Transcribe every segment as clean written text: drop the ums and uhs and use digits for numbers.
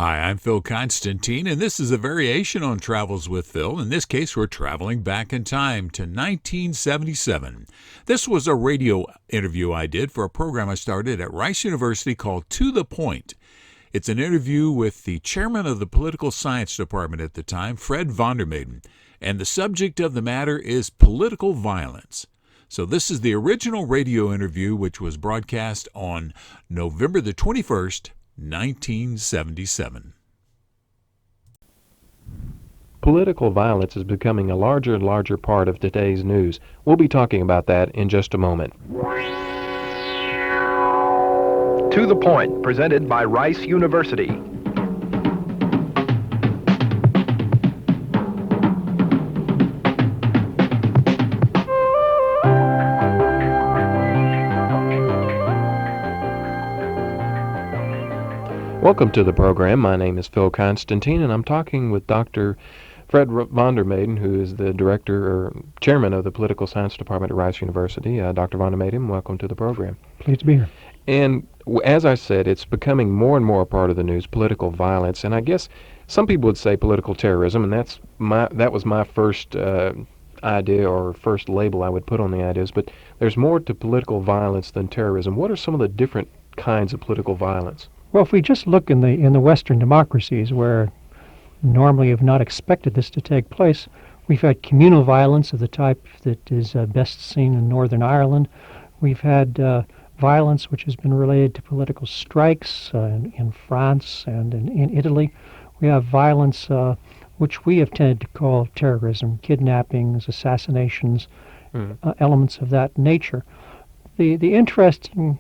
Hi, I'm Phil Constantine, and this is a variation on Travels with Phil. In this case, we're traveling back in time to 1977. This was a radio interview I did for a program I started at Rice University called To the Point. It's an interview with the chairman of the political science department at the time, Fred von der Mehden, and the subject of the matter is political violence. So this is the original radio interview, which was broadcast on November the 21st, 1977. Political violence is becoming a larger and larger part of today's news. We'll be talking about that in just a moment. To the Point, presented by Rice University. Welcome to the program. My name is Phil Constantine, and I'm talking with Dr. Fred von der Mehden, who is the director or chairman of the political science department at Rice University. Dr. von der Mehden, welcome to the program. Pleased to be here. And as I said, it's becoming more and more a part of the news, political violence, and I guess some people would say political terrorism, and that was my first idea or first label I would put on the ideas. But there's more to political violence than terrorism. What are some of the different kinds of political violence? Well, if we just look in the Western democracies, where normally have not expected this to take place, we've had communal violence of the type that is best seen in Northern Ireland. We've had violence which has been related to political strikes in France and in Italy. We have violence which we have tended to call terrorism, kidnappings, assassinations, elements of that nature. The interesting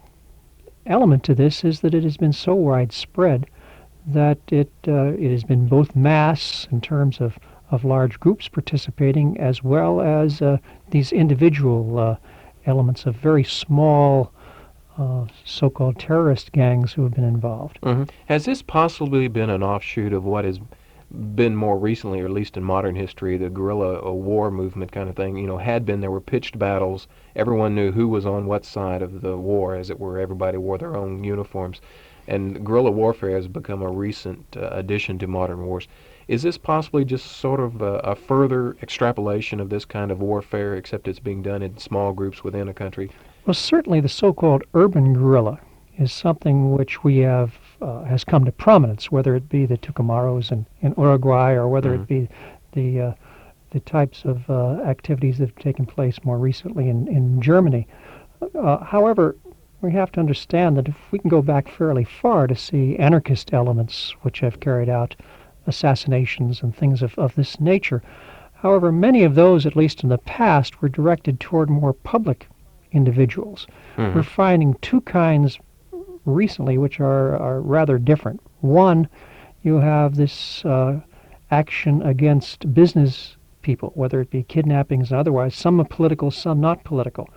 element to this is that it has been so widespread that it has been both mass in terms of large groups participating, as well as these individual elements of very small so-called terrorist gangs who have been involved. Has this possibly been an offshoot of what has been more recently, or at least in modern history, the guerrilla war movement kind of thing? There were pitched battles. Everyone knew who was on what side of the war, as it were. Everybody wore their own uniforms. And guerrilla warfare has become a recent addition to modern wars. Is this possibly just sort of a further extrapolation of this kind of warfare, except it's being done in small groups within a country? Well, certainly the so-called urban guerrilla is something which we have has come to prominence, whether it be the Tucamaros in Uruguay or whether it be the types of activities that have taken place more recently in Germany. However, we have to understand that if we can go back fairly far to see anarchist elements which have carried out assassinations and things of this nature. However, many of those, at least in the past, were directed toward more public individuals. We're finding two kinds recently which are rather different. One, you have this action against business people, whether it be kidnappings and otherwise. Some are political, some not political.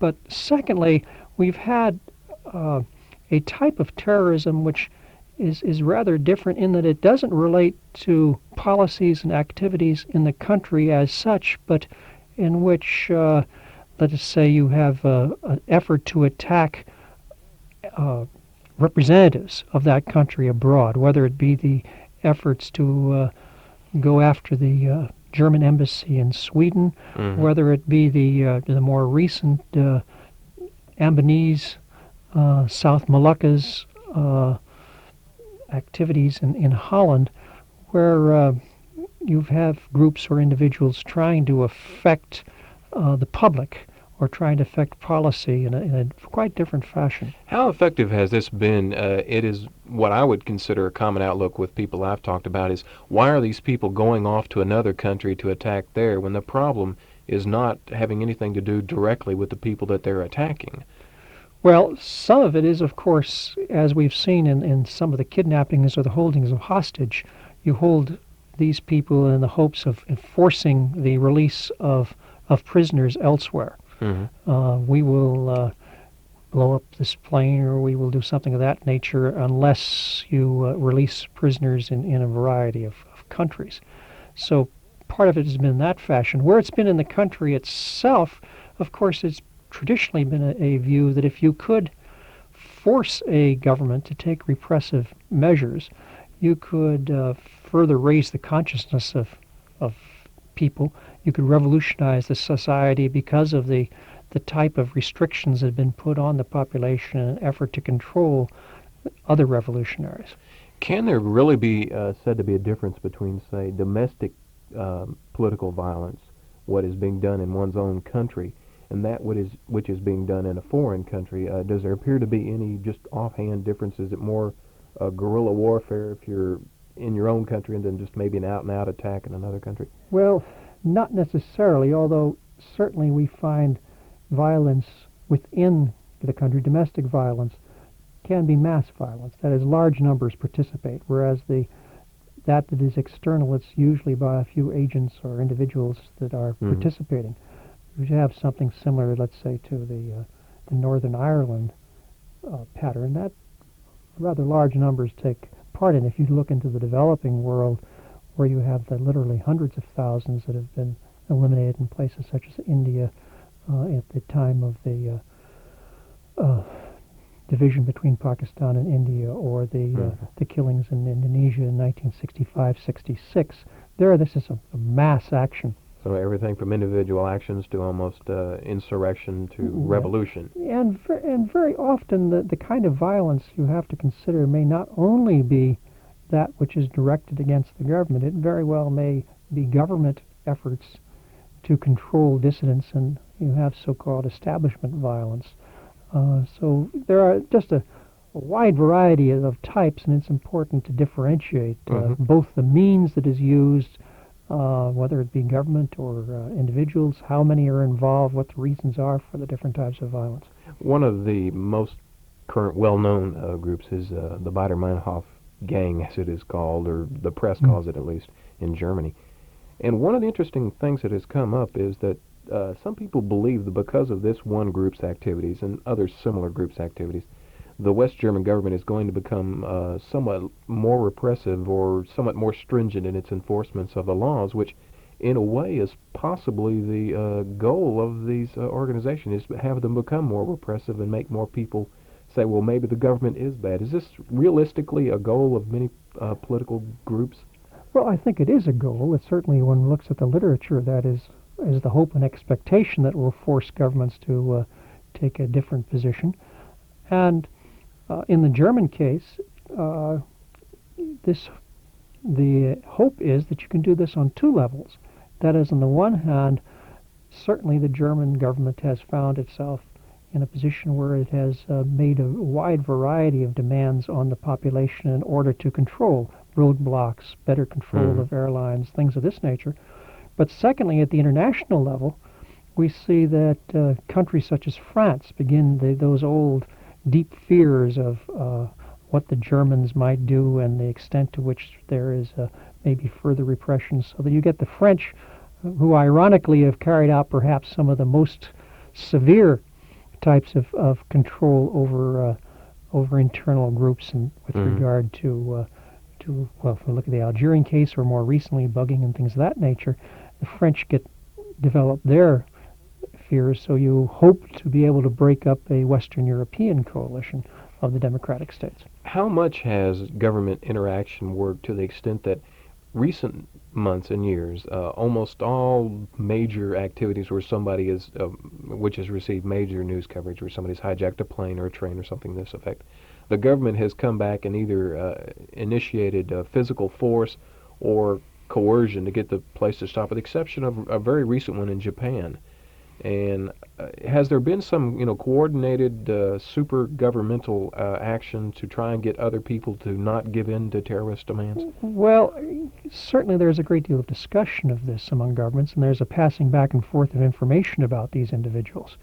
But secondly, we've had a type of terrorism which is rather different in that it doesn't relate to policies and activities in the country as such, but in which, let us say, you have an effort to attack representatives of that country abroad, whether it be the efforts to go after the German embassy in Sweden, whether it be the more recent Ambonese, South Moluccas activities in Holland, where you have groups or individuals trying to affect the public or trying to affect policy in a quite different fashion. How effective has this been? It is what I would consider a common outlook with people I've talked about is, why are these people going off to another country to attack there when the problem is not having anything to do directly with the people that they're attacking? Well, some of it is, of course, as we've seen in some of the kidnappings or the holdings of hostage, you hold these people in the hopes of enforcing the release of prisoners elsewhere. We will blow up this plane, or we will do something of that nature unless you release prisoners in a variety of countries. So part of it has been in that fashion. Where it's been in the country itself, of course, it's traditionally been a view that if you could force a government to take repressive measures, You could further raise the consciousness of people. You could revolutionize the society because of the type of restrictions that have been put on the population in an effort to control other revolutionaries. Can there really be said to be a difference between, say, domestic political violence, what is being done in one's own country, and that which is being done in a foreign country? Does there appear to be any just offhand difference? Is it more guerrilla warfare if you're in your own country and then just maybe an out-and-out attack in another country? Well, not necessarily, although certainly we find violence within the country, domestic violence, can be mass violence. That is, large numbers participate, whereas that is external, it's usually by a few agents or individuals that are participating. We have something similar, let's say, to the Northern Ireland pattern. That rather large numbers take part in. If you look into the developing world, where you have literally hundreds of thousands that have been eliminated in places such as India at the time of the division between Pakistan and India, or the killings in Indonesia in 1965-66. This is a mass action. So everything from individual actions to almost insurrection to revolution. And very often the kind of violence you have to consider may not only be that which is directed against the government. It very well may be government efforts to control dissidents, and you have so-called establishment violence. So there are just a wide variety of types, and it's important to differentiate both the means that is used, whether it be government or individuals, how many are involved, what the reasons are for the different types of violence. One of the most current well-known groups is the Baader-Meinhof gang, as it is called, or the press calls it at least, in Germany. And one of the interesting things that has come up is that some people believe that because of this one group's activities and other similar groups' activities, the West German government is going to become somewhat more repressive or somewhat more stringent in its enforcements of the laws, which in a way is possibly the goal of these organizations, is to have them become more repressive and make more people say, well, maybe the government is bad. Is this realistically a goal of many political groups? Well, I think it is a goal. It certainly, when one looks at the literature, that is the hope and expectation that will force governments to take a different position. And in the German case, the hope is that you can do this on two levels. That is, on the one hand, certainly the German government has found itself in a position where it has made a wide variety of demands on the population in order to control roadblocks, better control of airlines, things of this nature. But secondly, at the international level, we see that countries such as France begin those old deep fears of what the Germans might do and the extent to which there is maybe further repression, so that you get the French, who ironically have carried out perhaps some of the most severe types of control over internal groups, and with regard to well, if we look at the Algerian case, or more recently bugging and things of that nature, the French develop their fears, so you hope to be able to break up a Western European coalition of the democratic states. How much has government interaction worked to the extent that recent months and years, almost all major activities where somebody is, which has received major news coverage, where somebody's hijacked a plane or a train or something to this effect, the government has come back and either initiated physical force or coercion to get the place to stop, with the exception of a very recent one in Japan. And has there been some, coordinated super governmental action to try and get other people to not give in to terrorist demands? Well, certainly there's a great deal of discussion of this among governments, and there's a passing back and forth of information about these individuals.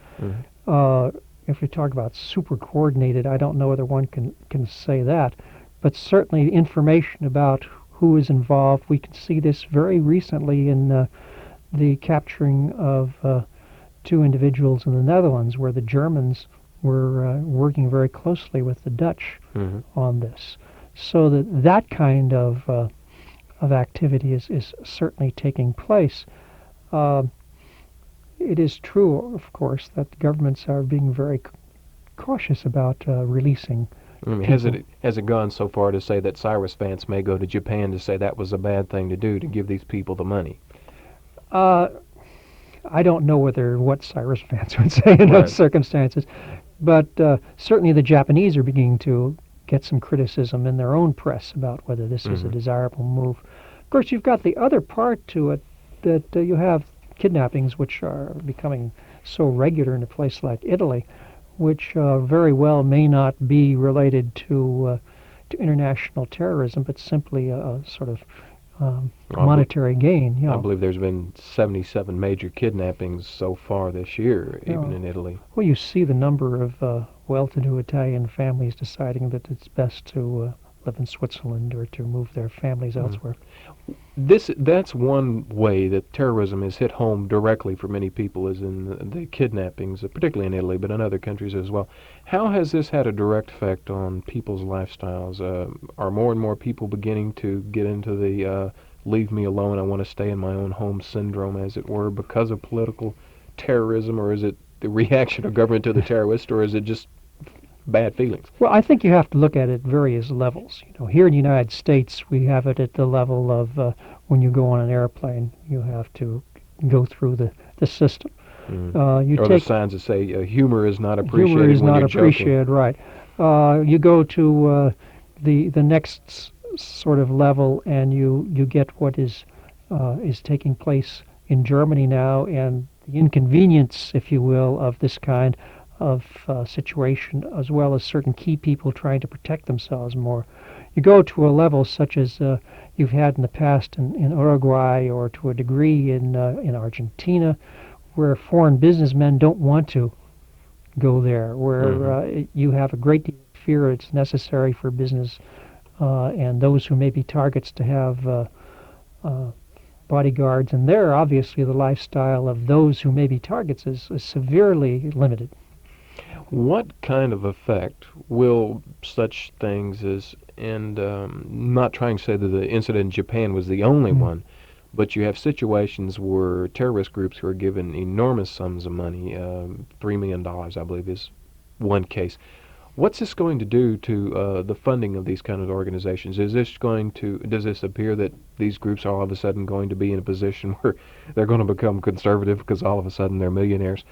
If we talk about super coordinated, I don't know whether one can say that, but certainly information about who is involved. We can see this very recently in the capturing of two individuals in the Netherlands, where the Germans were working very closely with the Dutch on this. So that kind of activity is certainly taking place. It is true, of course, that governments are being very cautious about releasing I mean, has it gone so far to say that Cyrus Vance may go to Japan to say that was a bad thing to do, to give these people the money? I don't know what Cyrus Vance would say in Right. those circumstances, but certainly the Japanese are beginning to get some criticism in their own press about whether this is a desirable move. Of course, you've got the other part to it that you have kidnappings, which are becoming so regular in a place like Italy, which very well may not be related to international terrorism, but simply a sort of monetary gain. I believe there's been 77 major kidnappings so far this year, even in Italy. Well, you see the number of well-to-do Italian families deciding that it's best to live in Switzerland or to move their families elsewhere. That's one way that terrorism has hit home directly for many people, is in the kidnappings, particularly in Italy, but in other countries as well. How has this had a direct effect on people's lifestyles? Are more and more people beginning to get into the leave me alone, I want to stay in my own home syndrome, as it were, because of political terrorism, or is it the reaction of government to the terrorist, or is it just bad feelings? Well, I think you have to look at it at various levels. Here in the United States, we have it at the level of when you go on an airplane, you have to go through the system. Or the signs that say humor is not appreciated. Humor is when not you're appreciated, joking. right? You go to the next sort of level, and you get what is taking place in Germany now, and the inconvenience, if you will, of this kind of situation, as well as certain key people trying to protect themselves more. You go to a level such as you've had in the past in Uruguay, or to a degree in Argentina, where foreign businessmen don't want to go there, where you have a great deal of fear it's necessary for business and those who may be targets to have bodyguards. And there, obviously, the lifestyle of those who may be targets is severely limited. What kind of effect will such things as, and not trying to say that the incident in Japan was the only one, but you have situations where terrorist groups who are given enormous sums of money, $3 million, I believe, is one case. What's this going to do to the funding of these kind of organizations? Does this appear that these groups are all of a sudden going to be in a position where they're going to become conservative because all of a sudden they're millionaires?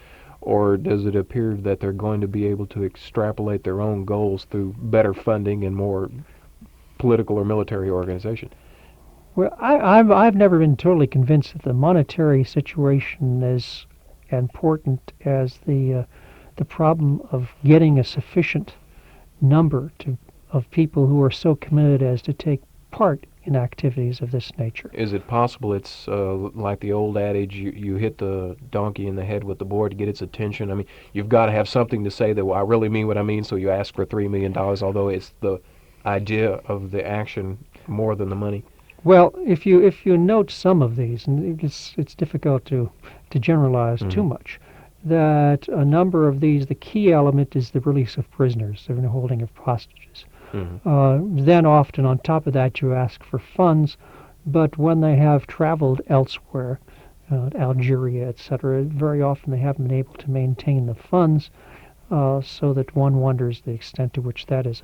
Or does it appear that they're going to be able to extrapolate their own goals through better funding and more political or military organization? Well, I've never been totally convinced that the monetary situation is important as the problem of getting a sufficient number of people who are so committed as to take part in activities of this nature. Is it possible it's like the old adage, you hit the donkey in the head with the board to get its attention? I mean, you've got to have something to say that, well, I really mean what I mean, so you ask for $3 million, although it's the idea of the action more than the money. Well, if you note some of these, and it's difficult to generalize too much, that a number of these, the key element is the release of prisoners, the holding of hostages. Then often on top of that you ask for funds, but when they have traveled elsewhere, Algeria, etc., very often they haven't been able to maintain the funds, so that one wonders the extent to which that is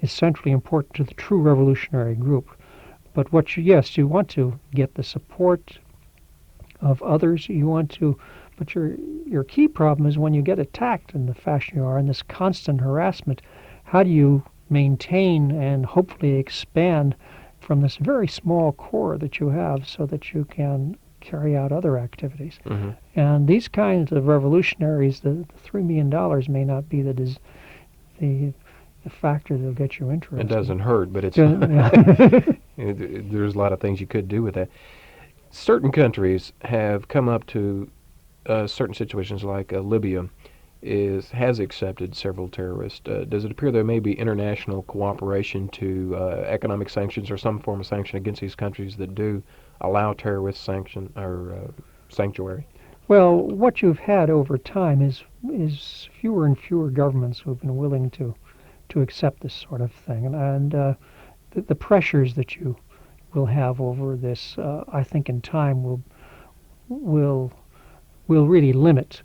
centrally important to the true revolutionary group. But you want to get the support of others, but your key problem is when you get attacked in the fashion you are, in this constant harassment, how do you maintain and hopefully expand from this very small core that you have so that you can carry out other activities? And these kinds of revolutionaries, the $3 million may not be the factor that'll get you interested. It doesn't hurt, but it's there's a lot of things you could do with that. Certain countries have come up to certain situations, like Libya has accepted several terrorists. Does it appear there may be international cooperation to economic sanctions or some form of sanction against these countries that do allow terrorist sanction or sanctuary? Well, what you've had over time is fewer and fewer governments who have been willing to accept this sort of thing, and the pressures that you will have over this, I think, in time will really limit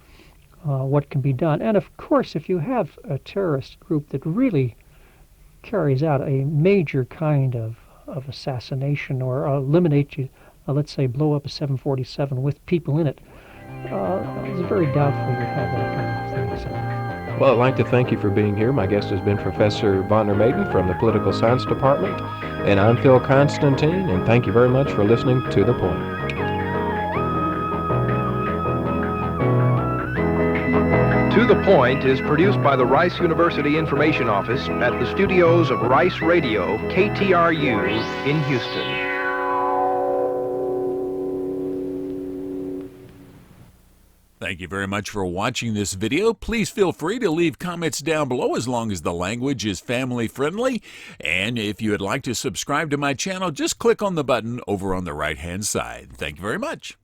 what can be done. And of course, if you have a terrorist group that really carries out a major kind of assassination or eliminate you, let's say blow up a 747 with people in it, it's very doubtful you have that kind of thing. So. Well, I'd like to thank you for being here. My guest has been Professor Vonner Mehden from the Political Science Department, and I'm Phil Constantine, and thank you very much for listening to The Point. To the Point is produced by the Rice University Information Office at the studios of Rice Radio, KTRU, in Houston. Thank you very much for watching this video. Please feel free to leave comments down below as long as the language is family friendly. And if you would like to subscribe to my channel, just click on the button over on the right-hand side. Thank you very much.